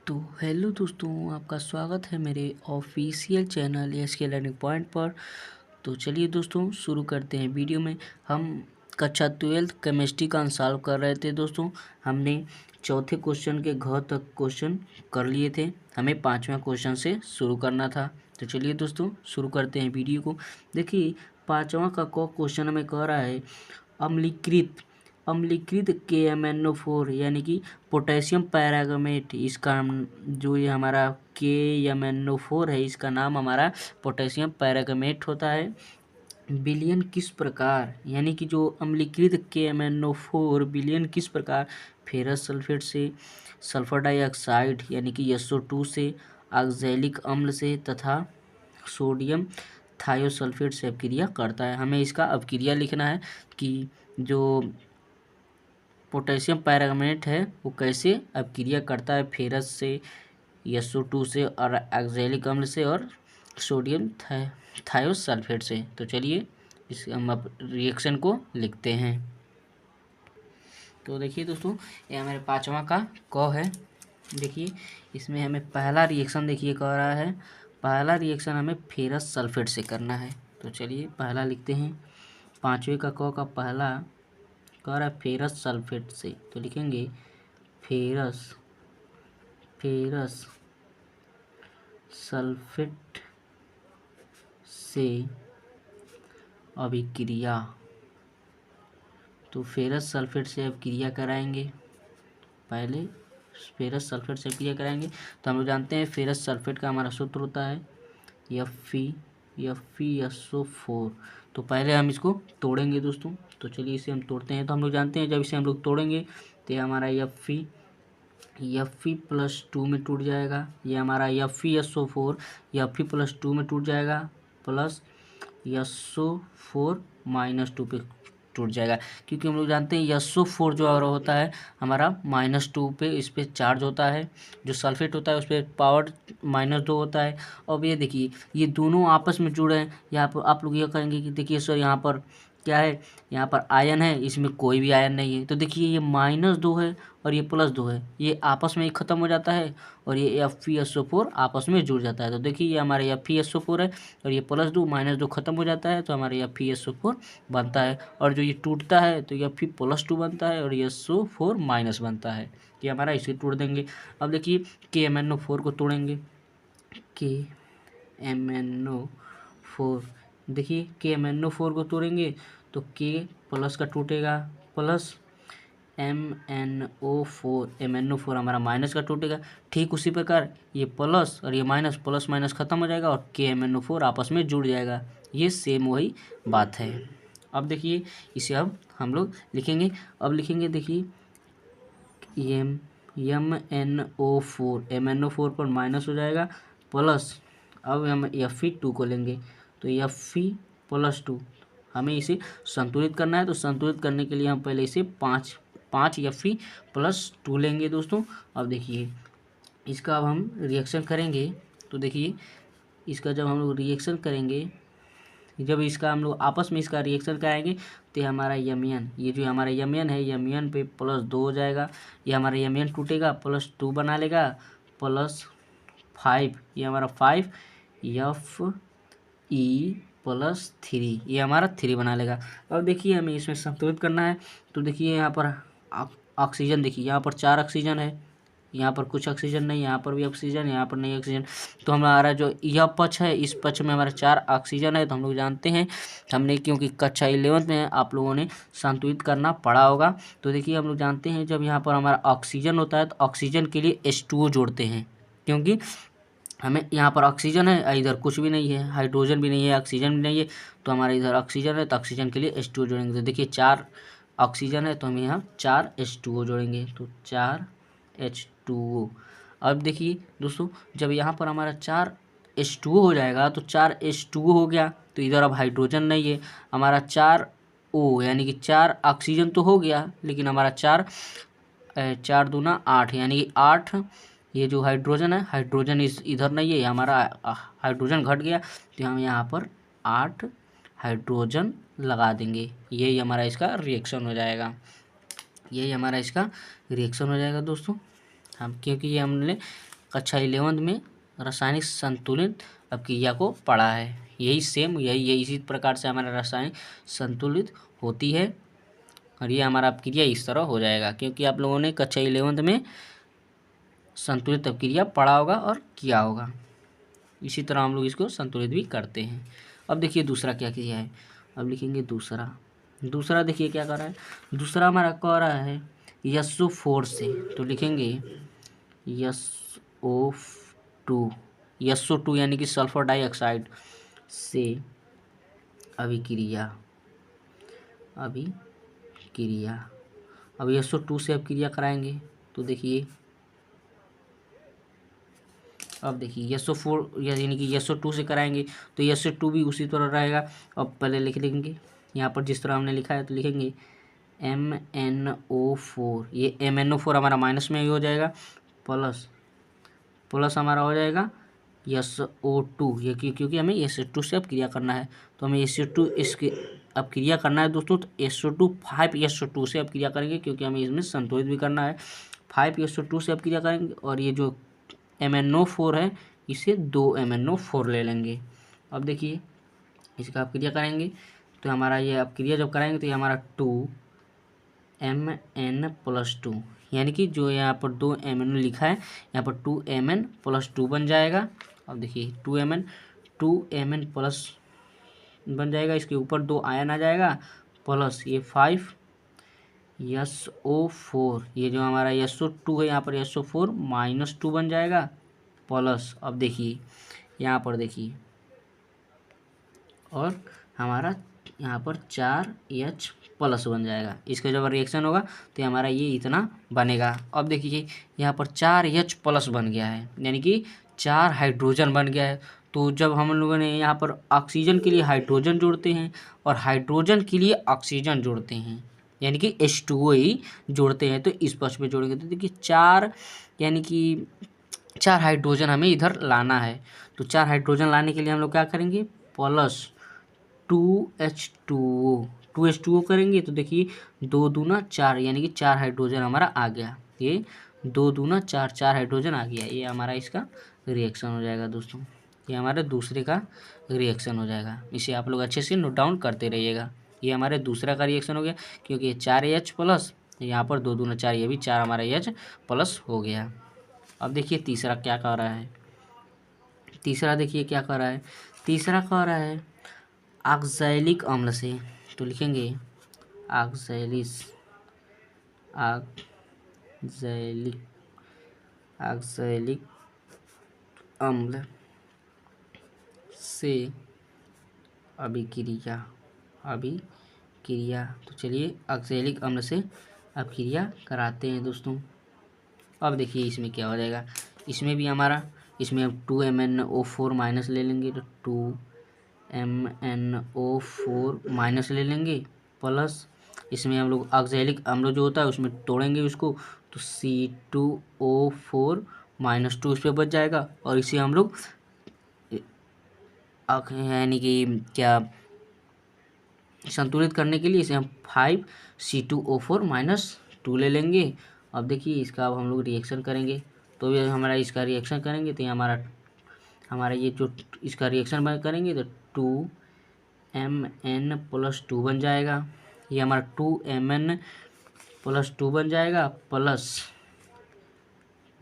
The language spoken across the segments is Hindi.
तो हेलो दोस्तों, आपका स्वागत है मेरे official channel SK learning point पर। तो चलिए दोस्तों, शुरू करते हैं वीडियो में। हम कक्षा 12 केमिस्ट्री का सॉल्व कर रहे थे दोस्तों। हमने चौथे क्वेश्चन के घ तक क्वेश्चन कर लिए थे, हमें 5वां क्वेश्चन से शुरू करना था। तो चलिए दोस्तों, शुरू करते हैं वीडियो को। देखिए, 5वां का क्वेश्चन हमें कह रहा है अम्लीकृत अम्लीकृत KMnO4 यानी कि पोटेशियम पैरागमेट, इसका जो ये हमारा KMnO4 है, इसका नाम हमारा पोटेशियम पैरागमेट होता है। विलयन किस प्रकार, यानी कि जो अम्लीकृत KMnO4 विलयन किस प्रकार फेरस सल्फेट से, सल्फर डाइऑक्साइड यानी कि SO2 से, ऑक्जेलिक अम्ल से तथा सोडियम थायोसल्फेट से अपक्रिया करता है। हमें इसका अपक्रिया लिखना है कि जो पोटेशियम पैरागमेट है वो कैसे अपक्रिया करता है फेरस से, SO2 से और ऑक्जेलिक अम्ल से और सोडियम थायोसल्फेट से। तो चलिए इस हम अब रिएक्शन को लिखते हैं। तो देखिए दोस्तों, ये हमारे 5वां का क है। देखिए, इसमें हमें पहला रिएक्शन देखिए कह रहा है, पहला रिएक्शन हमें फेरस सल्फेट से करना है। तो चलिए पहला लिखते हैं। 5वें का क का पहला कह रहा है फेरस सल्फेट से, तो लिखेंगे फेरस सल्फेट से अभिक्रिया। तो फेरस सल्फेट से अभिक्रिया कराएंगे, पहले फेरस सल्फेट से अभिक्रिया कराएंगे। तो हम लोग जानते हैं फेरस सल्फेट का हमारा सूत्र होता है FeSO4। तो पहले हम इसको तोड़ेंगे दोस्तों। तो चलिए इसे हम तोड़ते हैं। तो हम लोग जानते हैं जब इसे हम लोग तोड़ेंगे तो ये हमारा Fe+2 में टूट जाएगा। ये हमारा FeSO4 Fe+2 में टूट जाएगा, प्लस SO4-2 पे टूट जाएगा, क्योंकि हम लोग जानते हैं SO4 जो और होता है हमारा -2 पे, इस पे चार्ज होता है। जो सल्फेट होता है उस पर पावर -2 होता है। अब ये देखिए, ये दोनों आपस में जुड़े हैं। यहाँ पर आप लोग ये कहेंगे कि देखिए सर यहाँ पर क्या है, यहाँ पर आयन है, इसमें कोई भी आयन नहीं है। तो देखिए ये -2 है और ये +2 है, ये आपस में ही ख़त्म हो जाता है और ये FeSO4 आपस में जुड़ जाता है। तो देखिए ये हमारे FeSO4 है और ये +2 -2 ख़त्म हो जाता है, तो हमारे FeSO4 बनता है। और जो ये टूटता है तो Fe+2 बनता है और ये SO4- बनता है। ये हमारा इसे तोड़ देंगे। अब देखिए KMnO4 को तोड़ेंगे। KMnO4, देखिए KMnO4 को तोड़ेंगे तो K प्लस का टूटेगा, प्लस MnO4 हमारा माइनस का टूटेगा। ठीक उसी प्रकार ये प्लस और ये माइनस, प्लस माइनस खत्म हो जाएगा और KMnO4 आपस में जुड़ जाएगा। ये सेम वही बात है। अब देखिए इसे अब हम लोग लिखेंगे। अब लिखेंगे देखिए MnO4 पर माइनस हो जाएगा, प्लस अब हम Fe2 को लेंगे। तो Fe+2 हमें इसे संतुलित करना है। तो संतुलित करने के लिए हम पहले इसे 5 Fe+2 लेंगे दोस्तों। अब देखिए इसका अब हम रिएक्शन करेंगे। तो देखिए इसका जब हम लोग रिएक्शन करेंगे, जब इसका हम लोग आपस में इसका रिएक्शन कराएंगे तो हमारा यमियन, ये जो हमारा यमियन है, यमियन पे +2 हो जाएगा। ये हमारा यमियन टूटेगा, +2 बना लेगा, +5, ये हमारा 5 Fe+3, ये हमारा 3 बना लेगा। अब देखिए हमें इसमें संतुलित करना है। तो देखिए यहाँ पर ऑक्सीजन, देखिए यहाँ पर 4 ऑक्सीजन है, यहाँ पर कुछ ऑक्सीजन नहीं, यहाँ पर भी ऑक्सीजन, यहाँ पर नहीं ऑक्सीजन। तो हमारा जो यह पक्ष है, इस पक्ष में हमारा 4 ऑक्सीजन है। तो हम लोग जानते हैं, हमने क्योंकि कक्षा 11 में आप लोगों ने संतुलित करना पड़ा होगा। तो देखिए हम लोग जानते हैं जब यहाँ पर हमारा ऑक्सीजन होता है तो ऑक्सीजन के लिए H2O जोड़ते हैं, क्योंकि हमें यहाँ पर ऑक्सीजन है, इधर कुछ भी नहीं है, हाइड्रोजन भी नहीं है, ऑक्सीजन भी नहीं है। तो हमारे इधर ऑक्सीजन है तो ऑक्सीजन के लिए H2O जोड़ेंगे। तो देखिए 4 ऑक्सीजन है तो हम यहाँ 4 H2O जोड़ेंगे, तो 4 H2O। अब देखिए दोस्तों, जब यहाँ पर हमारा 4 H2O हो जाएगा तो 4 H2O हो गया, तो इधर अब हाइड्रोजन नहीं है, हमारा 4 O यानी कि 4 ऑक्सीजन तो हो गया, लेकिन हमारा 4 4 दूना 8 यानी कि 8, ये जो हाइड्रोजन है, हाइड्रोजन इस इधर नहीं है, हमारा हाइड्रोजन घट गया, तो हम यहाँ पर 8 हाइड्रोजन लगा देंगे। यही हमारा इसका रिएक्शन हो जाएगा, यही हमारा इसका रिएक्शन हो जाएगा दोस्तों। हम, क्योंकि ये हमने कक्षा 11 में रासायनिक संतुलित अभिक्रिया को पढ़ा है। यही सेम यही इसी प्रकार से हमारा रासायनिक संतुलित होती है और ये हमारा अभिक्रिया इस तरह हो जाएगा, क्योंकि आप लोगों ने कक्षा 11 में संतुलित अभिक्रिया पढ़ा होगा और किया होगा। इसी तरह हम लोग इसको संतुलित भी करते हैं। अब देखिए दूसरा क्या किया है, अब लिखेंगे दूसरा देखिए क्या कर रहा है। दूसरा हमारा कह रहा है SO4 से, तो लिखेंगे SO2 यानी कि सल्फर डाइऑक्साइड से अभिक्रिया। अब SO2 से अभिक्रिया कराएंगे, तो देखिए अब देखिए SO4 यानी कि SO2 से कराएंगे तो SO2 भी उसी तरह रहेगा। अब पहले लिख लेंगे यहाँ पर जिस तरह हमने लिखा है, तो लिखेंगे MnO4। ये MnO4 हमारा माइनस में ही हो जाएगा, प्लस हमारा हो जाएगा SO2। ये क्योंकि हमें SO2 से अब क्रिया करना है, तो हमें SO2 इसके अब क्रिया करना है दोस्तों। तो SO2 5SO2 से अब क्रिया करेंगे, क्योंकि हमें इसमें संतुलित भी करना है। 5SO2 से अब क्रिया करेंगे और ये जो MnO4 है इसे 2 MnO4 ले लेंगे। अब देखिए इसका अब क्रिया करेंगे, तो हमारा ये अब क्रिया जब कराएंगे तो ये हमारा 2Mn+2, यानी कि जो यहाँ पर 2 MnO लिखा है यहाँ पर 2Mn+2 बन जाएगा। अब देखिए 2Mn प्लस बन जाएगा, इसके ऊपर 2 आयन आ जाएगा, प्लस ये 5SO4, ये जो हमारा SO2 है यहाँ पर SO4-2 बन जाएगा, प्लस अब देखिए यहाँ पर देखिए और हमारा यहाँ पर 4H प्लस बन जाएगा। इसका जब रिएक्शन होगा तो हमारा ये इतना बनेगा। अब देखिए यहाँ पर 4H प्लस बन गया है, यानी कि 4 हाइड्रोजन बन गया है। तो जब हम लोगों ने यहाँ पर ऑक्सीजन के लिए हाइड्रोजन जोड़ते हैं और हाइड्रोजन के लिए ऑक्सीजन जोड़ते हैं, यानी कि H2O ही जोड़ते हैं, तो इस पक्ष में जोड़ेंगे तो देखिए 4 यानी कि 4 हाइड्रोजन हमें इधर लाना है। तो 4 हाइड्रोजन लाने के लिए हम लोग क्या करेंगे, प्लस 2H2O करेंगे, तो देखिए 2 दूना 4 यानी कि 4 हाइड्रोजन हमारा आ गया। ये 2 दूना 4 हाइड्रोजन आ गया। ये हमारा इसका रिएक्शन हो जाएगा दोस्तों, ये हमारे दूसरे का रिएक्शन हो जाएगा। इसे आप लोग अच्छे से नोट डाउन करते रहिएगा। ये हमारे दूसरा का रिएक्शन हो गया, क्योंकि 4H प्लस यहाँ पर 2 दूना 4, ये भी 4 हमारा H प्लस हो गया। अब देखिए तीसरा क्या कर रहा है, तीसरा देखिए क्या कर रहा है। तीसरा कह रहा है ऑक्सैलिक अम्ल से, तो लिखेंगे ऑक्सैलिक अम्ल से अभिक्रिया। तो चलिए ऑक्सैलिक अम्ल से अभिक्रिया कराते हैं दोस्तों। अब देखिए इसमें क्या हो जाएगा, इसमें भी हमारा इसमें हम 2MnO4 माइनस ले लेंगे, तो 2MnO4 माइनस ले लेंगे, प्लस इसमें हम लोग ऑक्सैलिक अम्ल जो होता है उसमें तोड़ेंगे उसको, तो C2O4-2 इस पर बच जाएगा। और इसे हम लोग यानी कि क्या संतुलित करने के लिए इसे हम 5C2O4-2 ले लेंगे। अब देखिए इसका अब हम लोग रिएक्शन करेंगे, तो ये हमारा इसका रिएक्शन करेंगे तो ये हमारा ये जो इसका रिएक्शन करेंगे तो 2Mn+2 बन जाएगा। ये हमारा 2Mn+2 बन जाएगा, प्लस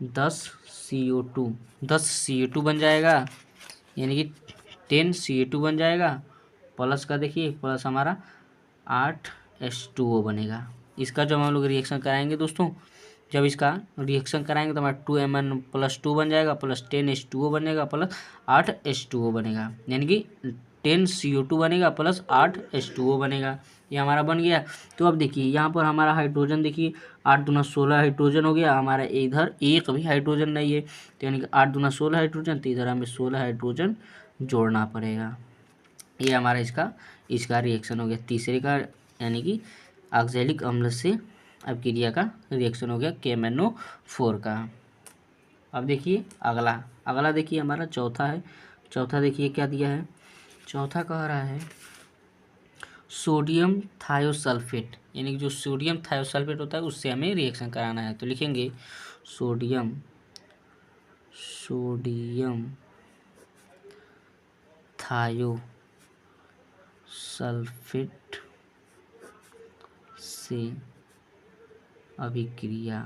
10CO2 बन जाएगा, यानी कि 10CO2 बन जाएगा। प्लस का देखिए प्लस हमारा 8H2O बनेगा। इसका जब हम लोग रिएक्शन कराएंगे दोस्तों, जब इसका रिएक्शन कराएंगे तो हमारा 2Mn+2 बन जाएगा, प्लस 10H2O बनेगा, प्लस 8H2O बनेगा, यानी कि 10CO2 बनेगा प्लस 8H2O बनेगा। ये हमारा बन गया। तो अब देखिए यहाँ पर हमारा हाइड्रोजन देखिए 8 दूना 16 हाइड्रोजन हो गया हमारा, इधर एक भी हाइड्रोजन नहीं है, तो यानी कि 8 दूना 16 हाइड्रोजन, तो इधर हमें 16 हाइड्रोजन जोड़ना पड़ेगा। ये हमारा इसका रिएक्शन हो गया तीसरे का, यानी कि ऑक्सैलिक अम्ल से अभिक्रिया का रिएक्शन हो गया KMnO4 का। अब देखिए अगला देखिए हमारा चौथा है। चौथा देखिए क्या दिया है, चौथा कह रहा है सोडियम थायोसल्फेट, यानी कि जो सोडियम थायोसल्फेट होता है उससे हमें रिएक्शन कराना है। तो लिखेंगे सोडियम सोडियम थायो सल्फेट से अभिक्रिया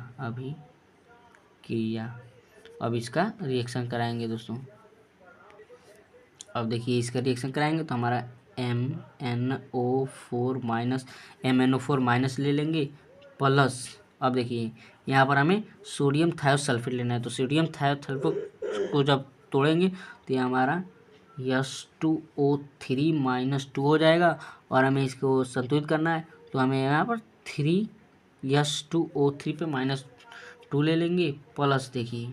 अब इसका रिएक्शन कराएंगे दोस्तों। अब देखिए इसका रिएक्शन कराएंगे तो हमारा MnO4 माइनस ले लेंगे प्लस। अब देखिए यहाँ पर हमें सोडियम थायोसल्फेट लेना है, तो सोडियम थायोसल्फेट को जब तोड़ेंगे तो ये हमारा H2O3-2 हो जाएगा और हमें इसको संतुलित करना है, तो हमें यहाँ पर 3H2O3 पे -2 ले लेंगे प्लस। देखिए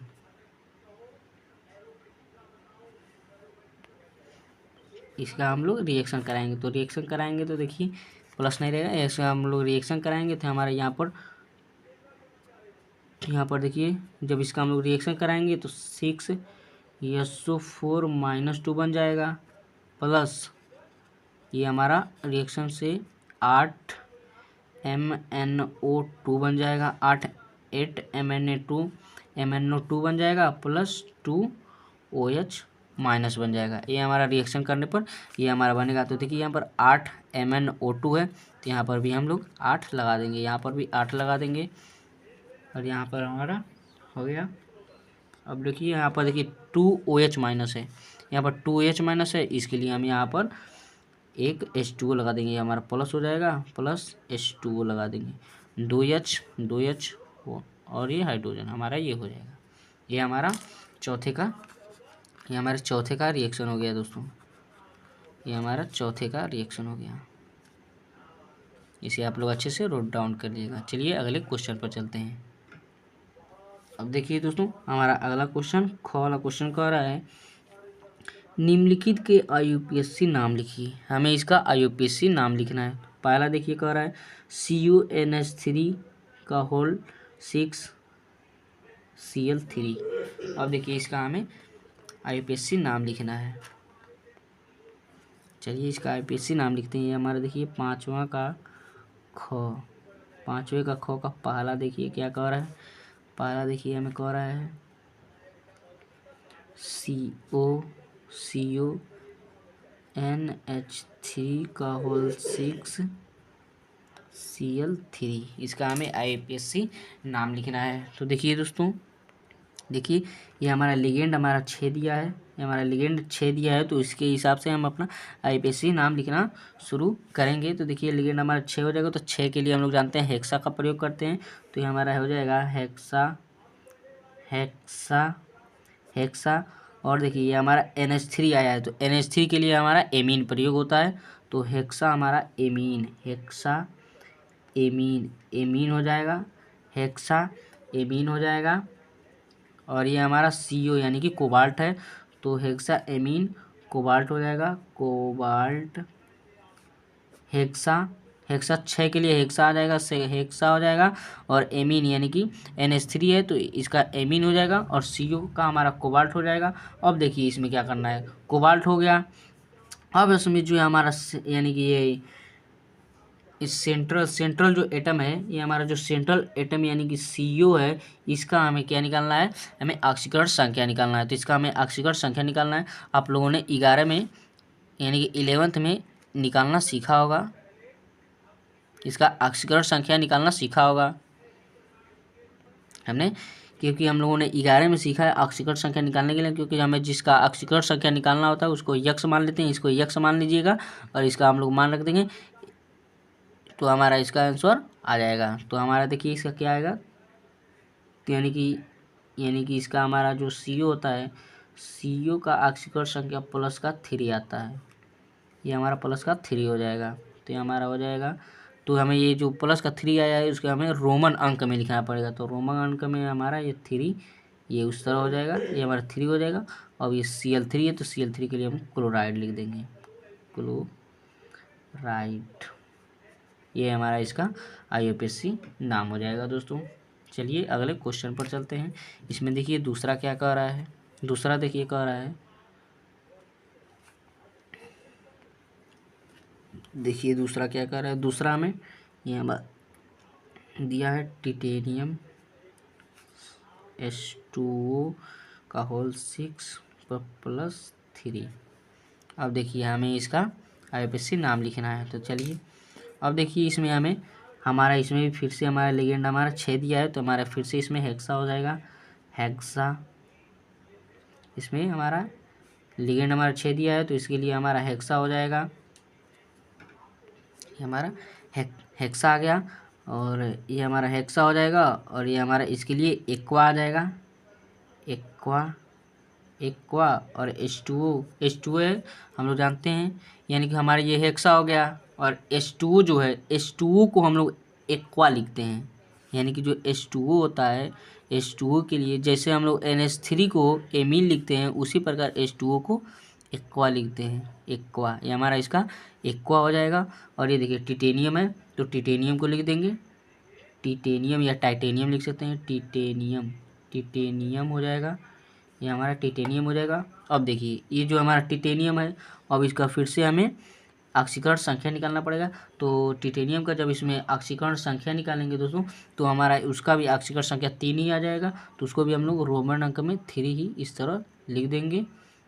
इसका हम लोग रिएक्शन कराएंगे, तो रिएक्शन कराएंगे तो देखिए प्लस नहीं रहेगा, ऐसे हम लोग रिएक्शन कराएंगे तो हमारे यहाँ पर देखिए जब इसका हम लोग रिएक्शन कराएंगे तो 6SO4-2 बन जाएगा प्लस ये हमारा रिएक्शन से 8MnO2 बन जाएगा, 8MnO2 बन जाएगा प्लस 2OH माइनस बन जाएगा। ये हमारा रिएक्शन करने पर ये हमारा बनेगा। तो देखिए यहाँ पर 8MnO2 है तो यहाँ पर भी हम लोग 8 लगा देंगे, यहाँ पर भी 8 लगा देंगे और यहाँ पर हमारा हो गया। अब देखिए यहाँ पर देखिए 2OH माइनस है, यहाँ पर 2OH माइनस है, इसके लिए हम यहाँ पर एक H2O लगा देंगे, हमारा प्लस हो जाएगा प्लस H2O लगा देंगे 2H और ये हाइड्रोजन हमारा ये हो जाएगा। ये हमारे चौथे का रिएक्शन हो गया दोस्तों, ये हमारा चौथे का रिएक्शन हो गया। इसे आप लोग अच्छे से नोट डाउन कर लीजिएगा। चलिए अगले क्वेश्चन पर चलते हैं। अब देखिए दोस्तों हमारा अगला क्वेश्चन ख वाला क्वेश्चन कह रहा है निम्नलिखित के IUPAC नाम लिखिए। हमें इसका IUPAC नाम लिखना है। पहला देखिए कह रहा है CuNH3 का होल 6Cl3। अब देखिए इसका हमें IUPAC नाम लिखना है। चलिए इसका IUPAC नाम लिखते हैं। हमारा देखिए पाँचवें का ख का पहला देखिए क्या कह रहा है। पहला देखिए हमें कह रहा है CuNH3 का होल 6Cl3। इसका हमें IUPAC नाम लिखना है। तो देखिए दोस्तों देखिए ये हमारा लिगेंड हमारा 6 दिया है, ये हमारा लिगेंड 6 दिया है, तो इसके हिसाब से हम अपना IUPAC नाम लिखना शुरू करेंगे। तो देखिए लिगेंड हमारा 6 हो जाएगा, तो 6 के लिए हम लोग जानते हैं हेक्सा का प्रयोग करते हैं, तो ये हमारा हो जाएगा हेक्सा। और देखिए ये हमारा NH3 आया है, तो NH3 के लिए हमारा एमीन प्रयोग होता है, तो हेक्सा हमारा एमीन हो जाएगा, हेक्सा एमीन हो जाएगा। और ये हमारा CO यानी कि कोबाल्ट है, तो हेक्सा एमीन कोबाल्ट हो जाएगा, कोबाल्ट हेक्सा 6 के लिए हेक्सा आ जाएगा, हेक्सा हो जाएगा। और एमीन यानी कि NH3 है तो इसका एमीन हो जाएगा और CO का हमारा कोबाल्ट हो जाएगा। अब देखिए इसमें क्या करना है, कोबाल्ट हो गया। अब इसमें जो हमारा यानी कि ये इस सेंट्रल जो एटम है, ये हमारा जो सेंट्रल एटम यानी कि CO है, इसका हमें क्या निकालना है, हमें ऑक्सीकरण संख्या निकालना है। तो इसका हमें ऑक्सीकरण संख्या निकालना है। आप लोगों ने 11 में यानी कि 11th में निकालना सीखा होगा, इसका ऑक्सीकरण संख्या निकालना सीखा होगा हमने, क्योंकि हम लोगों ने 11 में सीखा है ऑक्सीकरण संख्या निकालने के लिए। क्योंकि हमें जिसका ऑक्सीकरण संख्या निकालना होता है उसको यक्स मान लेते हैं, इसको यक्स मान लीजिएगा और इसका हम लोग मान रख देंगे, तो हमारा इसका आंसर आ जाएगा। तो हमारा देखिए इसका क्या आएगा, तो यानी कि इसका हमारा जो CO होता है, CO का ऑक्सीकरण संख्या प्लस का 3 आता है, ये हमारा प्लस का 3 हो जाएगा। तो ये हमारा हो जाएगा, तो हमें ये जो प्लस का 3 आया है उसको हमें रोमन अंक में लिखना पड़ेगा। तो रोमन अंक में हमारा ये 3 ये उस तरह हो जाएगा, ये हमारा 3 हो जाएगा। अब ये Cl3 है तो Cl3 के लिए हम क्लोराइड लिख देंगे, क्लोराइड। ये हमारा इसका IUPAC नाम हो जाएगा दोस्तों। चलिए अगले क्वेश्चन पर चलते हैं। इसमें देखिए दूसरा क्या कह रहा है, दूसरा देखिए कह रहा है, देखिए दूसरा क्या कह रहा है। दूसरा में ये हमारा दिया है टिटेनियम H2O का होल 6 प्लस 3। अब देखिए हमें इसका IUPAC नाम लिखना है। तो चलिए अब देखिए इसमें हमें हमारा इसमें भी फिर से हमारा लिगेंड हमारा 6 दिया है, तो हमारा फिर से इसमें हेक्सा हो जाएगा। हेक्सा इसमें हमारा लिगेंड हमारा 6 दिया है, तो इसके लिए हमारा हेक्सा हो जाएगा। ये हमारा हेक्सा आ गया और ये हमारा हेक्सा हो जाएगा और ये हमारा इसके लिए एक्वा आ जाएगा। एक्वा और H2O है हम लोग जानते हैं, यानी कि हमारा ये हेक्सा हो गया। और H2O जो है H2O को हम लोग एक्वा लिखते हैं, यानी कि जो H2O होता है H2O के लिए जैसे हम लोग NH3 को एमीन लिखते हैं उसी प्रकार H2O को एक्वा लिखते हैं। एक्वा ये हमारा इसका एक्वा हो जाएगा। और ये देखिए टिटेनियम है तो टिटेनियम को लिख देंगे, टिटेनियम या टाइटेनियम लिख सकते हैं। टिटेनियम हो जाएगा, ये हमारा टिटेनियम हो जाएगा। अब देखिए ये जो हमारा टिटेनियम है, अब इसका फिर से हमें ऑक्सीकरण संख्या निकालना पड़ेगा। तो टिटेनियम का जब इसमें ऑक्सीकरण संख्या निकालेंगे दोस्तों, तो हमारा उसका भी ऑक्सीकरण संख्या 3 ही आ जाएगा। तो उसको भी हम लोग रोमन अंक में 3 ही इस तरह लिख देंगे।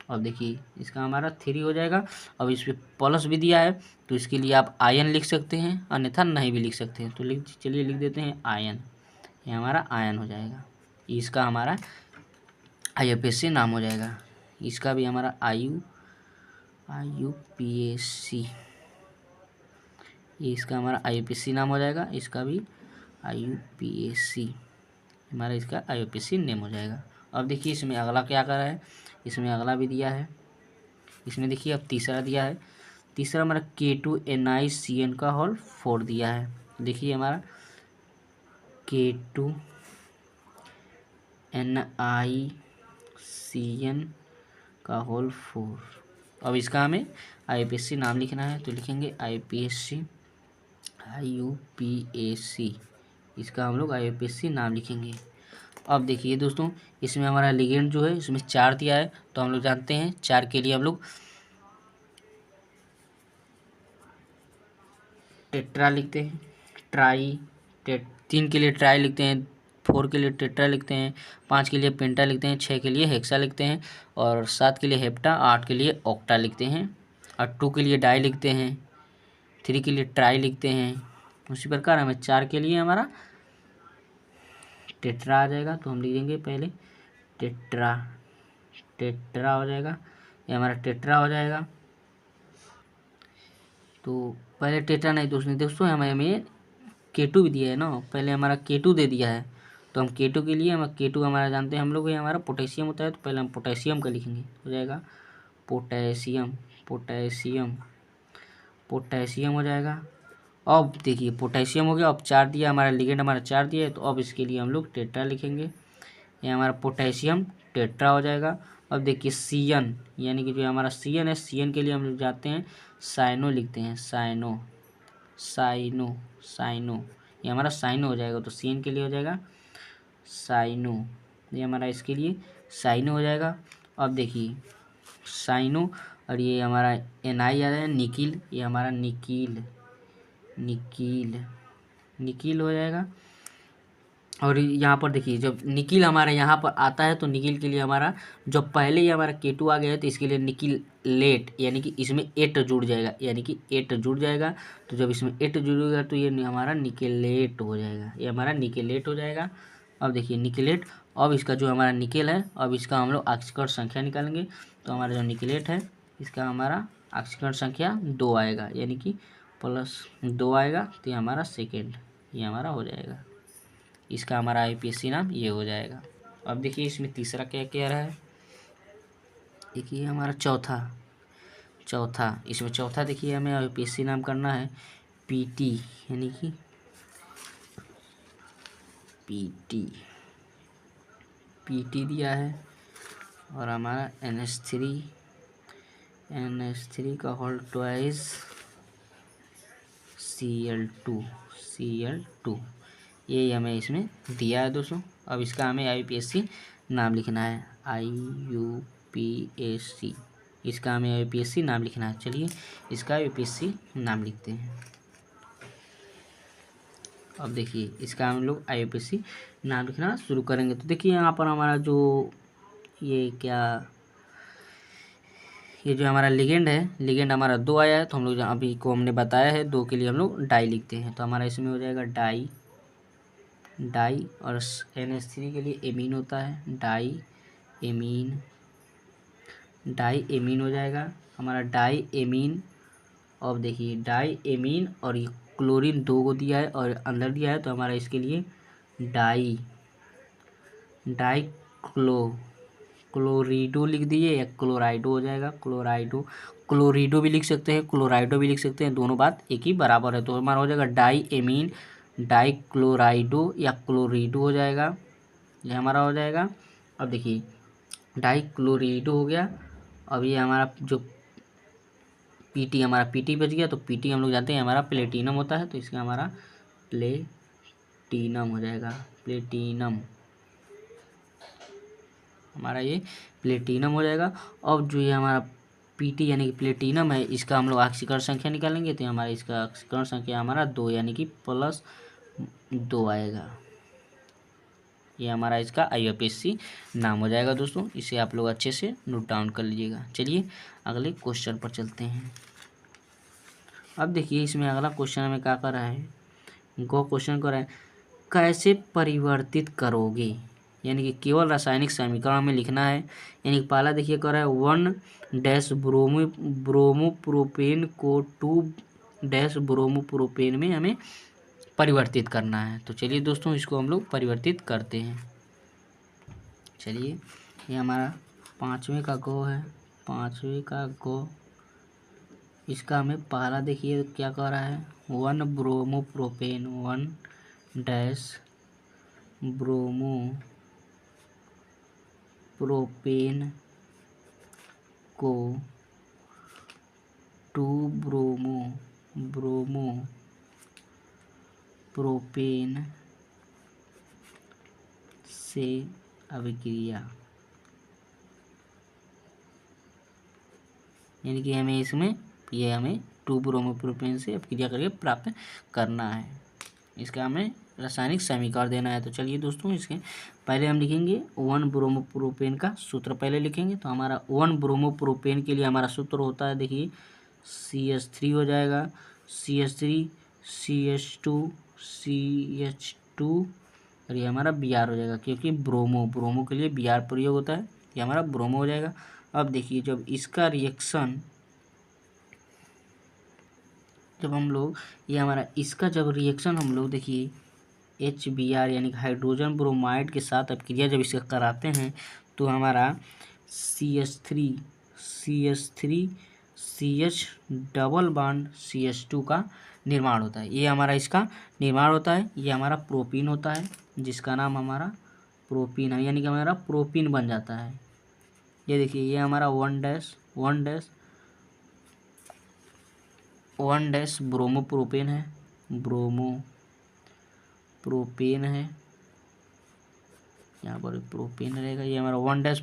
अब देखिए इसका हमारा 3 हो जाएगा। अब इस पर प्लस भी दिया है, तो इसके लिए आप आयन लिख सकते हैं, अन्यथा नहीं भी लिख सकते हैं। तो चलिए लिख देते हैं आयन, ये हमारा आयन हो जाएगा। इसका हमारा IUPAC नाम हो जाएगा। इसका भी हमारा IUPAC, ये इसका हमारा IUPAC नाम हो जाएगा। इसका भी IUPAC हमारा इसका IUPAC नेम हो जाएगा। अब देखिए इसमें अगला क्या कर रहा है, इसमें अगला भी दिया है। इसमें देखिए अब तीसरा दिया है। तीसरा हमारा K2NiCN का होल 4 दिया है। देखिए हमारा K2NiCN का होल 4। अब इसका हमें IUPAC नाम लिखना है, तो लिखेंगे IUPAC इसका हम लोग IUPAC नाम लिखेंगे। अब देखिए दोस्तों इसमें हमारा लिगेंड जो है इसमें 4 दिया है, तो हम लोग जानते हैं 4 के लिए हम लोग टेट्रा लिखते हैं, 3 के लिए ट्राई लिखते हैं, 4 के लिए टेट्रा लिखते हैं, 5 के लिए पेंटा लिखते हैं, 6 के लिए हेक्सा लिखते हैं और 7 के लिए हेप्टा, 8 के लिए ऑक्टा लिखते हैं और 2 के लिए डाई लिखते हैं, 3 के लिए ट्राई लिखते हैं। उसी प्रकार हमें 4 के लिए हमारा टेट्रा आ जाएगा। तो हम लिख देंगे पहले टेट्रा हो जाएगा, ये हमारा टेट्रा हो जाएगा। तो पहले टेट्रा नहीं दोस्तों हमें K2 भी दिया है ना, पहले हमारा K2 दे दिया है। तो हम K2 के लिए हम K2 हमारा जानते हैं हम लोग, ये हमारा पोटेशियम होता है। तो पहले हम पोटेशियम का लिखेंगे, हो जाएगा पोटेशियम हो जाएगा। अब देखिए पोटेशियम हो गया। अब 4 दिया हमारा लिगेंड हमारा 4 दिया है, तो अब इसके लिए हम लोग टेट्रा लिखेंगे, ये हमारा पोटेशियम टेट्रा हो जाएगा। अब देखिए CN, यानी कि जो हमारा CN है, CN के लिए हम लोग जाते हैं साइनो लिखते हैं, साइनो ये हमारा साइनो हो जाएगा। तो CN के लिए हो जाएगा साइनो, ये हमारा इसके लिए साइनो हो जाएगा। अब देखिए साइनो और ये हमारा NI आ जाएगा निकिल, ये हमारा निकिल हो जाएगा। और यहाँ पर देखिए जब निकिल हमारा यहाँ पर आता है, तो निकिल के लिए हमारा जब पहले ही हमारा K2 आ गया है, तो इसके लिए निकिल लेट, यानी कि इसमें 8 जुड़ जाएगा, तो जब इसमें 8 जुड़ेगा तो ये हमारा निकेलेट हो जाएगा, ये हमारा निकेलेट हो जाएगा। अब देखिए निकेलेट, अब इसका जो हमारा निकेल है, अब इसका हम लोग ऑक्सीकरण संख्या निकालेंगे। तो हमारा जो निकेलेट है इसका हमारा ऑक्सीकरण संख्या 2 आएगा, यानी कि +2 आएगा। तो ये हमारा सेकेंड, ये हमारा हो जाएगा। इसका हमारा IUPAC नाम ये हो जाएगा। अब देखिए इसमें तीसरा क्या कह रहा है, देखिए हमारा चौथा इसमें चौथा देखिए हमें IUPAC नाम करना है PT, यानी कि PT दिया है। और हमारा NH3 का होल ट्वाइस Cl2 ये हमें इसमें दिया है दोस्तों। अब इसका हमें IUPAC नाम लिखना है, IUPAC इसका हमें IUPAC नाम लिखना है। चलिए इसका IUPAC नाम लिखते हैं। अब देखिए इसका हम लोग IUPAC नाम लिखना शुरू करेंगे। तो देखिए यहाँ पर हमारा जो ये जो हमारा लिगेंड है, लिगेंड हमारा 2 आया है, तो हम लोग अभी को हमने बताया है 2 के लिए हम लोग डाई लिखते हैं। तो हमारा इसमें हो जाएगा डाई, डाई, और NH3 के लिए एमीन होता है, डाई एमीन, डाई एमीन हो जाएगा हमारा डाई एमीन। अब देखिए डाई एमीन और ये क्लोरीन 2 को दिया है और अंदर दिया है, तो हमारा इसके लिए डाई क्लोरीडो लिख दिए या क्लोराइडो हो जाएगा, क्लोरीडो भी लिख सकते हैं, क्लोराइडो भी लिख सकते हैं, दोनों बात एक ही बराबर है। तो हमारा हो जाएगा डाई एमीन डाई क्लोराइडो या क्लोरीडो हो जाएगा, ये हमारा हो जाएगा। अब देखिए डाई क्लोरीडो हो गया। अब ये हमारा जो पीटी, हमारा पीटी बच गया, तो पीटी हम लोग जानते हैं हमारा प्लेटिनम होता है, तो इसका हमारा प्लेटिनम हो जाएगा, प्लेटिनम, हमारा ये प्लेटिनम हो जाएगा। अब जो ये हमारा पीटी यानी कि प्लेटिनम है, इसका हम लोग ऑक्सीकरण संख्या निकालेंगे, तो हमारा इसका ऑक्सीकरण संख्या हमारा 2 यानी कि +2 आएगा। ये हमारा इसका IUPAC नाम हो जाएगा दोस्तों। इसे आप लोग अच्छे से नोट डाउन कर लीजिएगा। चलिए अगले क्वेश्चन पर चलते हैं। अब देखिए इसमें अगला क्वेश्चन हमें क्या कर रहा है, क्वेश्चन कर रहा है कैसे परिवर्तित करोगे, यानी कि केवल रासायनिक समीकरण में लिखना है। यानी कि पहला देखिए कर रहा है 1 ब्रोमोप्रोपेन को 2 ब्रोमोप्रोपेन में हमें परिवर्तित करना है। तो चलिए दोस्तों इसको हम लोग परिवर्तित करते हैं। चलिए ये हमारा 5वें का गो है, 5वें का गो, इसका हमें पहला देखिए क्या कह रहा है 1 ब्रोमोप्रोपेन, 1 ब्रोमोप्रोपेन को 2 ब्रोमोप्रोपेन से अभिक्रिया, यानी कि हमें इसमें ये हमें 2 ब्रोमोप्रोपेन से अभिक्रिया करके प्राप्त करना है। इसका हमें रासायनिक समीकरण देना है। तो चलिए दोस्तों इसके पहले हम लिखेंगे 1 ब्रोमोप्रोपेन का सूत्र पहले लिखेंगे। तो हमारा 1 ब्रोमोप्रोपेन के लिए हमारा सूत्र होता है देखिए CH3 हो जाएगा, CH3 CH2 और ये हमारा Br हो जाएगा, क्योंकि ब्रोमो के लिए Br प्रयोग होता है, ये हमारा ब्रोमो हो जाएगा। अब देखिए जब इसका रिएक्शन, जब हम लोग ये हमारा इसका जब रिएक्शन हम लोग देखिए HBr यानी कि हाइड्रोजन ब्रोमाइड के साथ अभिक्रिया जब इसका कराते हैं, तो हमारा CH3 CH double bond CH2 का निर्माण होता है, ये हमारा इसका निर्माण होता है। ये हमारा प्रोपीन होता है, जिसका नाम हमारा प्रोपीन है, यानी कि हमारा प्रोपीन बन जाता है। ये देखिए ये हमारा 1 ब्रोमोप्रोपेन है, ब्रोमोप्रोपेन है, यहाँ पर प्रोपेन रहेगा। ये हमारा 1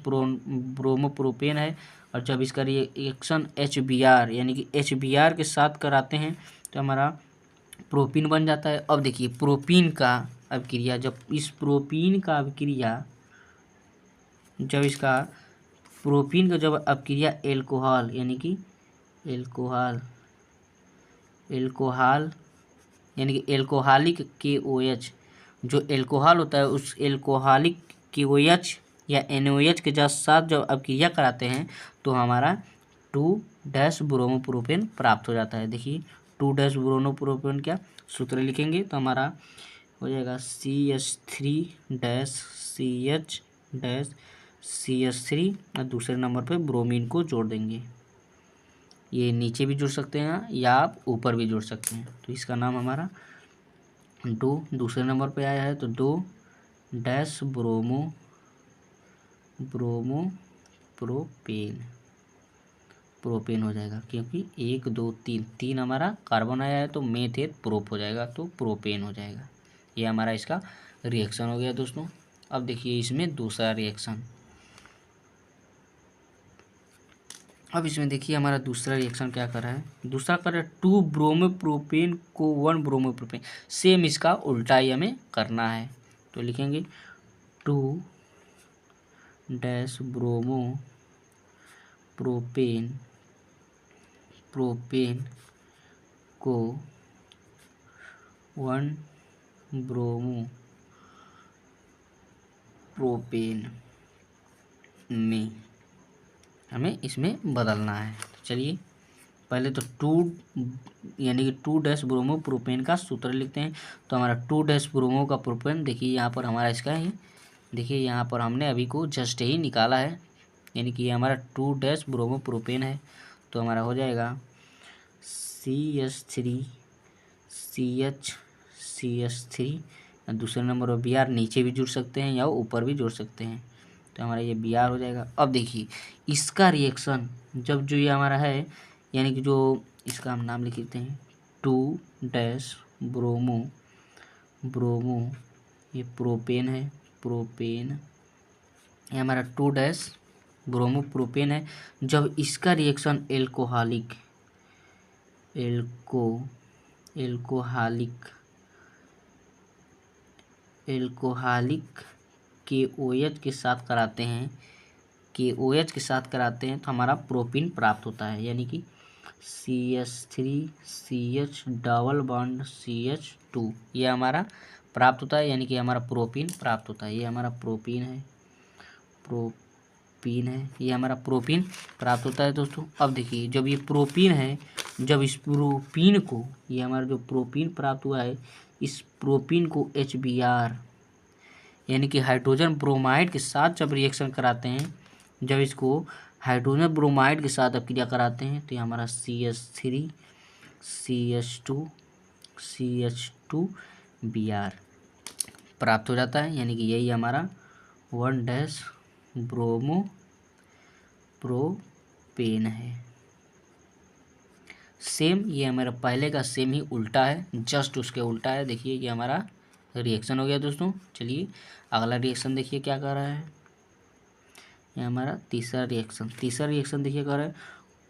ब्रोमोप्रोपेन है। और जब इसका रिएक्शन HBr यानी कि HBr के साथ कराते हैं, तो हमारा प्रोपीन बन जाता है। अब देखिए प्रोपीन का अभिक्रिया, जब इस प्रोपीन का अभिक्रिया, जब इसका प्रोपीन का जब अभिक्रिया एल्कोहल यानी कि एल्कोहल यानी कि एल्कोहलिक KOH, जो एल्कोहल होता है उस एल्कोहलिक KOH या NOH के साथ जब अभिक्रिया कराते हैं, तो हमारा 2 ब्रोमोप्रोपेन प्राप्त हो जाता है। देखिए 2 ब्रोमोप्रोपेन क्या सूत्र लिखेंगे, तो हमारा हो जाएगा CH3 और दूसरे नंबर पे ब्रोमीन को जोड़ देंगे। ये नीचे भी जुड़ सकते हैं या आप ऊपर भी जुड़ सकते हैं। तो इसका नाम हमारा 2 दूसरे नंबर पे आया है, तो 2 प्रोपेन हो जाएगा, क्योंकि 1 2 3 हमारा कार्बन आया है, तो मेथेन प्रोप हो जाएगा, तो प्रोपेन हो जाएगा। ये हमारा इसका रिएक्शन हो गया दोस्तों। अब देखिए इसमें दूसरा रिएक्शन, अब इसमें देखिए हमारा दूसरा रिएक्शन क्या कर रहा है, दूसरा कर रहा है 2 ब्रोमोप्रोपेन को 1 ब्रोमोप्रोपेन, सेम इसका उल्टा ही हमें करना है। तो लिखेंगे 2 डैश ब्रोमो प्रोपेन को 1 ब्रोमो प्रोपेन में हमें इसमें बदलना है। तो चलिए पहले तो 2 यानी कि 2 डैश ब्रोमो प्रोपेन का सूत्र लिखते हैं। तो हमारा 2 डैश ब्रोमो का प्रोपेन देखिए यहाँ पर हमारा इसका ही, देखिए यहाँ पर हमने अभी को जस्ट ही निकाला है, यानी कि ये हमारा 2 डैश ब्रोमो प्रोपेन है। तो हमारा हो जाएगा CH3 CH3। दूसरे नंबर पर Br नीचे भी जुड़ सकते हैं या ऊपर भी जुड़ सकते हैं। तो हमारा ये Br हो जाएगा। अब देखिए इसका रिएक्शन जब जो ये हमारा है, यानी कि जो इसका हम नाम लिख लेते हैं 2 डैश ब्रोमो ये प्रोपेन है, प्रोपेन ये हमारा 2 डैश ब्रोमो प्रोपेन है। जब इसका रिएक्शन एल्कोहलिक KOH के साथ कराते हैं, KOH के साथ कराते हैं तो हमारा प्रोपीन प्राप्त होता है, यानी कि CH3CH डबल बॉन्ड CH2 ये हमारा प्राप्त होता है, यानी कि हमारा प्रोपीन प्राप्त होता है। ये हमारा प्रोपीन है, ये हमारा प्रोपीन प्राप्त होता है दोस्तों। अब देखिए जब ये प्रोपीन है, जब इस प्रोपीन को, ये हमारा जो प्रोपीन प्राप्त हुआ है, इस प्रोपीन को HBr यानी कि हाइड्रोजन ब्रोमाइड के साथ जब रिएक्शन कराते हैं, जब इसको हाइड्रोजन ब्रोमाइड के साथ क्रिया कराते हैं तो ये हमारा CH3 CH2 Br प्राप्त हो जाता है, यानी कि यही हमारा 1 डैश ब्रोमो प्रोपेन है। सेम ये हमारा पहले का सेम ही उल्टा है, जस्ट उसके उल्टा है। देखिए ये हमारा रिएक्शन हो गया दोस्तों। चलिए अगला रिएक्शन देखिए क्या कर रहा है। ये हमारा तीसरा रिएक्शन देखिए कर रहा है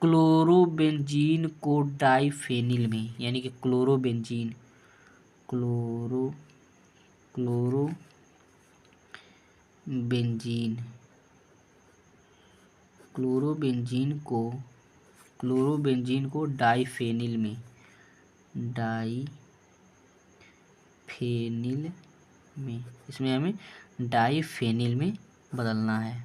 क्लोरोबेंजीन को डाइफेनिल में, यानी कि क्लोरोबेंजीन को डाइफेनिल में इसमें हमें डाइफेनिल में बदलना है।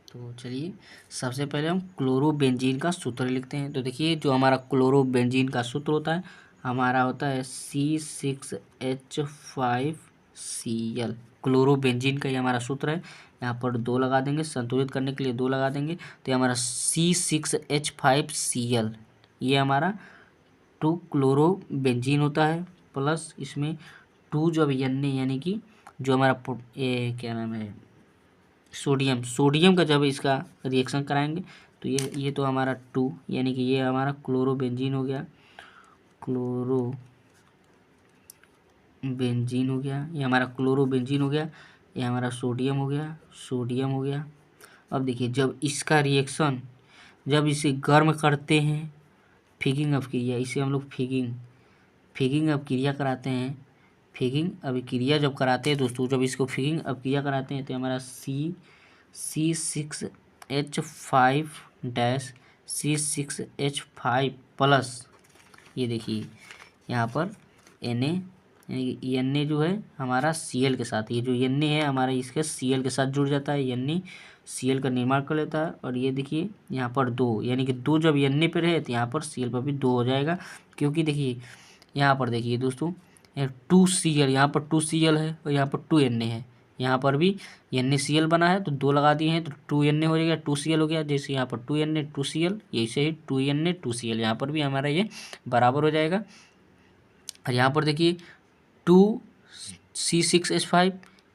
तो चलिए सबसे पहले हम क्लोरोबेंजीन का सूत्र लिखते हैं। तो देखिए जो हमारा क्लोरोबेंजीन का सूत्र होता है, हमारा होता है C6H5Cl। क्लोरोबेंजीन का ये हमारा सूत्र है। यहाँ पर 2 लगा देंगे, संतुलित करने के लिए 2 लगा देंगे। तो ये हमारा C6H5Cl ये हमारा 2 क्लोरोबेंजीन होता है, प्लस इसमें 2 जब Na यानी कि जो हमारा क्या नाम है सोडियम का जब इसका रिएक्शन कराएंगे तो ये तो हमारा 2, यानी कि ये हमारा क्लोरोबेंजीन हो गया, ये हमारा क्लोरोबेंजीन हो गया, ये हमारा सोडियम हो गया। अब देखिए जब इसका रिएक्शन, जब इसे गर्म करते हैं, फिगिंग अभिक्रिया, इसे हम लोग फिगिंग अभिक्रिया कराते हैं। फिगिंग अभिक्रिया जब कराते हैं दोस्तों, जब इसको फिगिंग अभिक्रिया कराते हैं तो हमारा C6H5 प्लस ये देखिए यहाँ पर Na, यानी कि Na जो है हमारा Cl के साथ, ये जो Na है हमारा इसके Cl के साथ जुड़ जाता है, Na Cl का निर्माण कर लेता है। और ये देखिए यहाँ पर 2, यानी कि 2 जब Na पे रहे तो यहाँ पर Cl पर भी 2 हो जाएगा, क्योंकि देखिए यहाँ पर देखिए दोस्तों 2Cl, यहाँ पर 2Cl है और यहाँ पर 2Na है, यहाँ पर भी NaCl बना है तो 2 लगा दिए हैं तो 2Na हो जाएगा, 2Cl हो गया। जैसे यहाँ पर 2Na 2Cl, ऐसे ही 2Na 2Cl, यहाँ पर भी हमारा ये बराबर हो जाएगा। और यहाँ पर देखिए 2C6H5,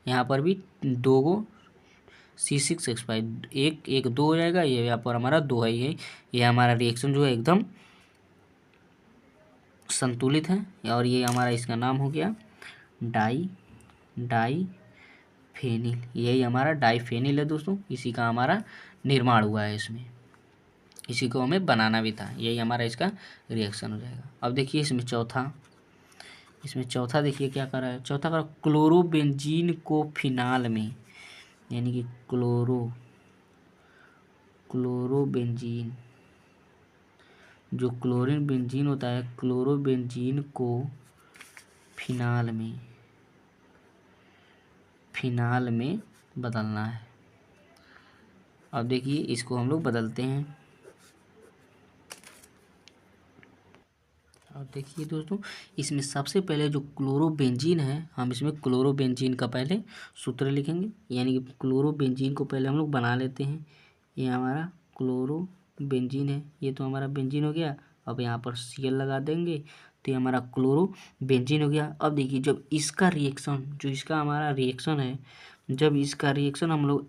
यहाँ पर भी 2 गो C6H5, एक 2 हो जाएगा, ये यहाँ पर हमारा 2 है। ये हमारा रिएक्शन जो है एकदम संतुलित है। और ये हमारा इसका नाम हो गया डाइफेनिल, यही हमारा डाइफेनिल है दोस्तों। इसी का हमारा निर्माण हुआ है, इसमें इसी को हमें बनाना भी था, यही हमारा इसका रिएक्शन हो जाएगा। अब देखिए इसमें चौथा इसमें चौथा देखिए क्या कर रहा है, चौथा कर क्लोरोबेंजीन को फिनाल में, यानी कि क्लोरोबेंजीन, जो क्लोरीन बेंजीन होता है, क्लोरोबेंजीन को फिनाल में बदलना है। अब देखिए इसको हम लोग बदलते हैं। अब देखिए दोस्तों, इसमें सबसे पहले जो क्लोरोबेंजीन है, हम इसमें क्लोरोबेंजीन का पहले सूत्र लिखेंगे, यानी कि क्लोरोबेंजीन को पहले हम लोग बना लेते हैं। ये हमारा क्लोरोबेंजीन है, ये तो हमारा बेंजीन हो गया। अब यहाँ पर Cl लगा देंगे तो ये हमारा क्लोरोबेंजीन हो गया। अब देखिए जब इसका रिएक्शन, जो इसका हमारा रिएक्शन है, जब इसका रिएक्शन हम लोग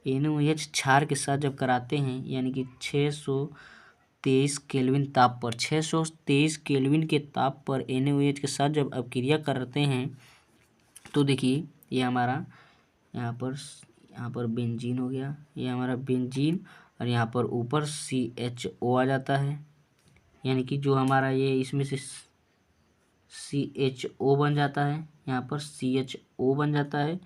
NaOH क्षार के साथ जब कराते हैं, यानी कि 623 केल्विन ताप पर, 623 केल्विन के ताप पर NaOH के साथ जब अपक्रिया करते हैं, तो देखिए ये हमारा यहाँ पर बेंजीन हो गया, ये हमारा बेंजीन, और यहाँ पर ऊपर CHO आ जाता है, यानी कि जो हमारा ये इसमें से CHO बन जाता है, यहाँ पर CHO बन जाता है,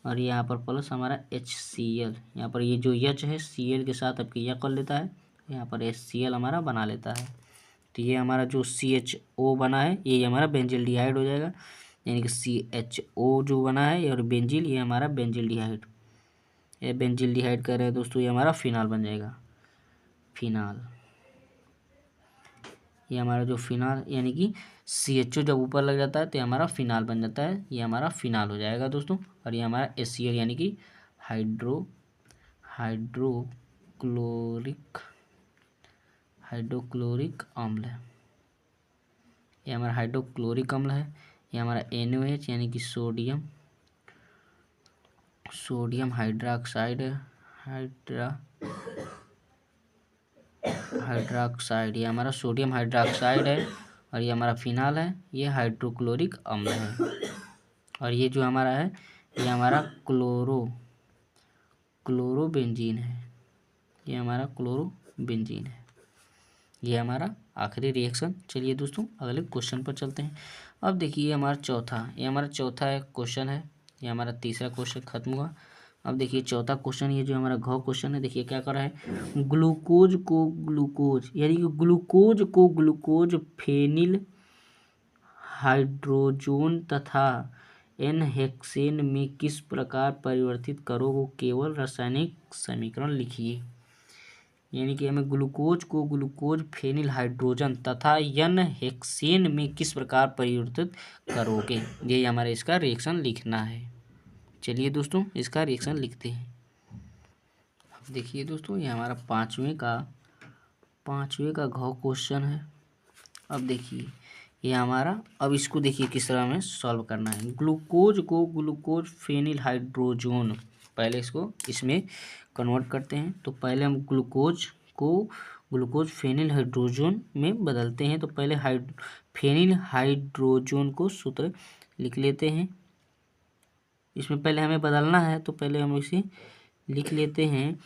और यहाँ पर प्लस हमारा HCl, यहाँ पर ये जो H है Cl के साथ अपक्रिया कर लेता है, यहाँ पर HCl हमारा बना लेता है। तो ये हमारा जो CHO बना है ये हमारा बेंजिल्डिहाइड हो जाएगा, यानी कि CHO जो बना है और बेंजिल, ये हमारा बेंजिल्डिहाइड, ये बेंजिल्डिहाइड कह रहे हैं दोस्तों, ये हमारा फिनाल बन जाएगा, फिनाल। ये हमारा जो फिनाल, यानी कि CHO जब ऊपर लग जाता है तो ये हमारा फिनाल बन जाता है, ये हमारा फिनाल हो जाएगा दोस्तों। और ये हमारा HCl, यानी कि हाइड्रोक्लोरिक अम्ल है, ये हमारा हाइड्रोक्लोरिक अम्ल है। ये हमारा NaOH, यानी कि सोडियम हाइड्रोक्साइड, ये हमारा सोडियम हाइड्रोक्साइड है, और ये हमारा फिनाल है, ये हाइड्रोक्लोरिक अम्ल है। और ये जो हमारा है ये हमारा क्लोरोबेंजीन है, ये हमारा क्लोरोबेंजीन है, ये हमारा आखिरी रिएक्शन। चलिए दोस्तों अगले क्वेश्चन पर चलते हैं। अब देखिए ये हमारा चौथा क्वेश्चन है, ये हमारा तीसरा क्वेश्चन खत्म हुआ। अब देखिए चौथा क्वेश्चन, ये जो हमारा घ क्वेश्चन है, देखिए क्या कर रहा है, ग्लूकोज को ग्लूकोज, यानी कि ग्लूकोज फेनिल हाइड्रोजन तथा N-हेक्सेन में किस प्रकार परिवर्तित करोगे, केवल रासायनिक समीकरण लिखिए। यानी कि हमें ग्लूकोज को ग्लूकोज फेनिल हाइड्रोजन तथा N-हेक्सेन में किस प्रकार परिवर्तित करोगे, ये हमारे इसका रिएक्शन लिखना है। चलिए दोस्तों इसका रिएक्शन लिखते हैं। देखिए दोस्तों ये हमारा पाँचवें का घ क्वेश्चन है। अब देखिए ये हमारा, अब इसको देखिए किस तरह हमें सॉल्व करना है। ग्लूकोज को ग्लूकोज फेनिल हाइड्रोजन, पहले इसको इसमें कन्वर्ट करते हैं। तो पहले हम ग्लूकोज को ग्लूकोज फेनिल हाइड्रोजन में बदलते हैं। तो पहले फेनिल हाइड्रोजन को सूत्र लिख लेते हैं, इसमें पहले हमें बदलना है, तो पहले हम इसे लिख लेते हैं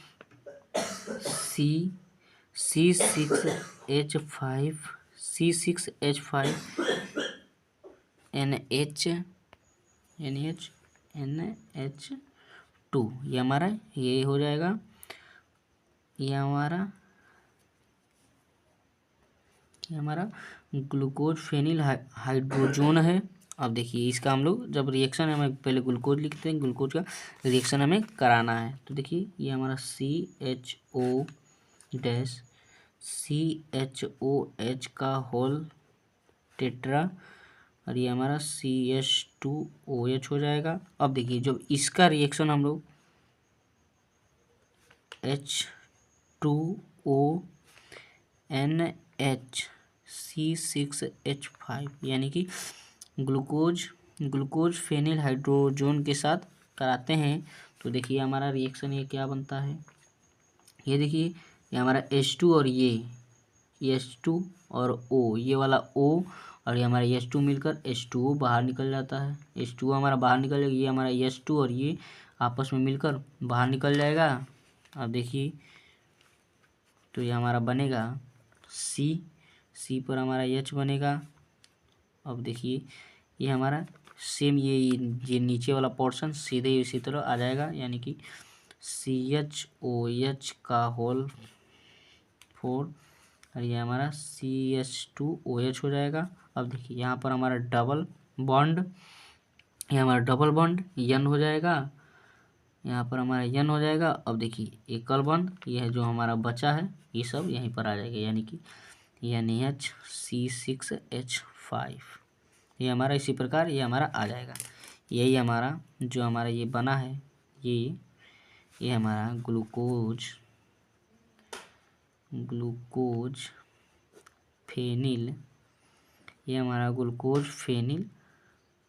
C6H5 NH2, ये हमारा ये हो जाएगा, ये हमारा ग्लूकोज फेनिल हाइड्रोजन है। अब देखिए इसका हम लोग जब रिएक्शन, हमें पहले ग्लूकोज लिखते हैं, ग्लूकोज का रिएक्शन हमें कराना है। तो देखिए ये हमारा CHOH का होल टेट्रा, और ये हमारा CH2OH हो जाएगा। अब देखिए जब इसका रिएक्शन हम लोग H2ONHC6H5, यानी कि ग्लूकोज फेनिल हाइड्रोजन के साथ कराते हैं, तो देखिए हमारा रिएक्शन ये क्या बनता है। ये देखिए ये हमारा H2 और ये H2 और O, ये वाला O और ये हमारा H2 मिलकर H2O बाहर निकल जाता है, H2O हमारा बाहर निकल जाएगा, ये हमारा H2 और ये आपस में मिलकर बाहर निकल जाएगा। अब देखिए तो ये हमारा बनेगा C पर हमारा H बनेगा, अब देखिए ये हमारा सेम ये नीचे वाला पोर्शन सीधे इसी तरह आ जाएगा, यानी कि CHOH का होल 4 और ये हमारा CH2OH हो जाएगा। अब देखिए यहाँ पर हमारा डबल बॉन्ड, ये हमारा डबल बॉन्ड N हो जाएगा, यहाँ पर हमारा N हो जाएगा। अब देखिए एकल बॉन्ड, यह जो हमारा बचा है ये सब यहीं पर आ जाएगा, यानी कि NaHC6H5 ये हमारा इसी प्रकार ये हमारा आ जाएगा। यही हमारा जो हमारा ये बना है ये हमारा ग्लूकोज फेनिल, ये हमारा ग्लूकोज फेनिल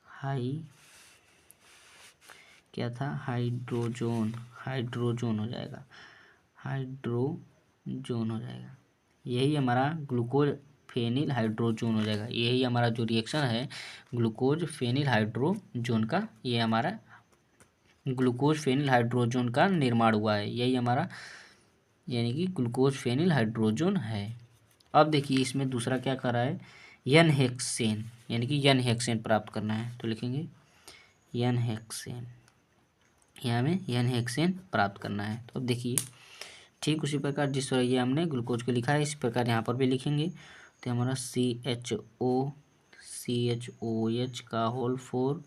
हाइड्रोजोन हो जाएगा, यही हमारा ग्लूकोज फेनिल हाइड्रोजोन हो जाएगा। यही हमारा जो रिएक्शन है ग्लूकोज फेनिल हाइड्रोजोन का, ये हमारा ग्लूकोज फेनिल हाइड्रोजोन का निर्माण हुआ है, यही हमारा यानी कि ग्लूकोज फेनिल हाइड्रोजोन है। अब देखिए इसमें दूसरा क्या कर रहा है, एन हेक्सेन, यानी कि एन हेक्सेन प्राप्त करना है, तो लिखेंगे एन हेक्सेन, यहाँ हमें एन हेक्सेन प्राप्त करना है। तो अब देखिए ठीक उसी प्रकार जिस तरह ये हमने ग्लूकोज को लिखा है इसी प्रकार यहाँ पर भी लिखेंगे। तो हमारा CHOH का होल 4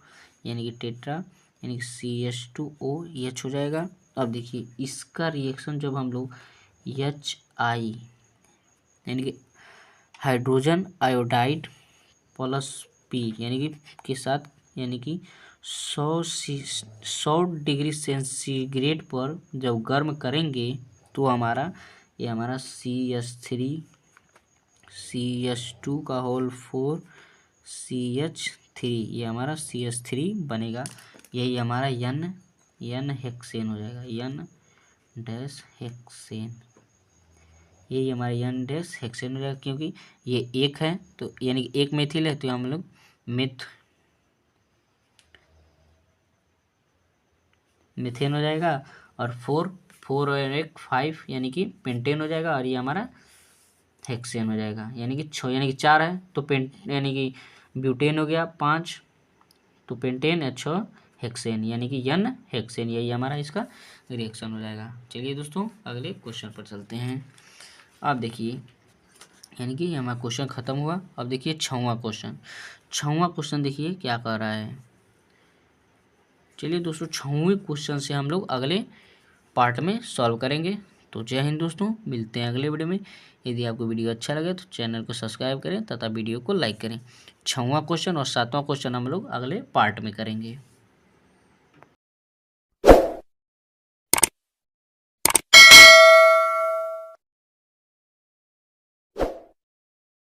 यानी कि टेट्रा, यानी कि CH2OH हो जाएगा। अब देखिए इसका रिएक्शन जब हम लोग HI यानी कि हाइड्रोजन आयोडाइड प्लस P यानी कि के साथ, यानी कि 100 डिग्री सेंटीग्रेड पर जब गर्म करेंगे तो हमारा ये हमारा CH2 का होल 4 CH3 ये हमारा CH3 बनेगा। यही हमारा N हेक्सेन हो जाएगा, N-हेक्सेन, यही हमारा N-हेक्सेन हो जाएगा। क्योंकि ये एक है तो यानी कि एक मेथिल है तो हम लोग मीथेन हो जाएगा, और 4 और 1 5 यानी कि पेंटेन हो जाएगा, और ये हमारा हेक्सेन हो जाएगा, यानी कि 6 यानी कि 4 है तो यानी कि ब्यूटेन हो गया 5 तो पेंटेन, 6 हेक्सेन यानी कि N हेक्सेन, यही हमारा इसका रिएक्शन हो जाएगा। चलिए दोस्तों अगले क्वेश्चन पर चलते हैं। अब देखिए यानी कि हमारा क्वेश्चन खत्म हुआ। अब देखिए 6वां क्वेश्चन देखिए क्या कर रहा है। चलिए दोस्तों 6वें क्वेश्चन से हम लोग अगले पार्ट में सॉल्व करेंगे। तो जय हिंद दोस्तों, मिलते हैं अगले वीडियो में। यदि आपको वीडियो अच्छा लगे तो चैनल को सब्सक्राइब करें तथा वीडियो को लाइक करें। 6वां क्वेश्चन और 7वां क्वेश्चन हम लोग अगले पार्ट में करेंगे।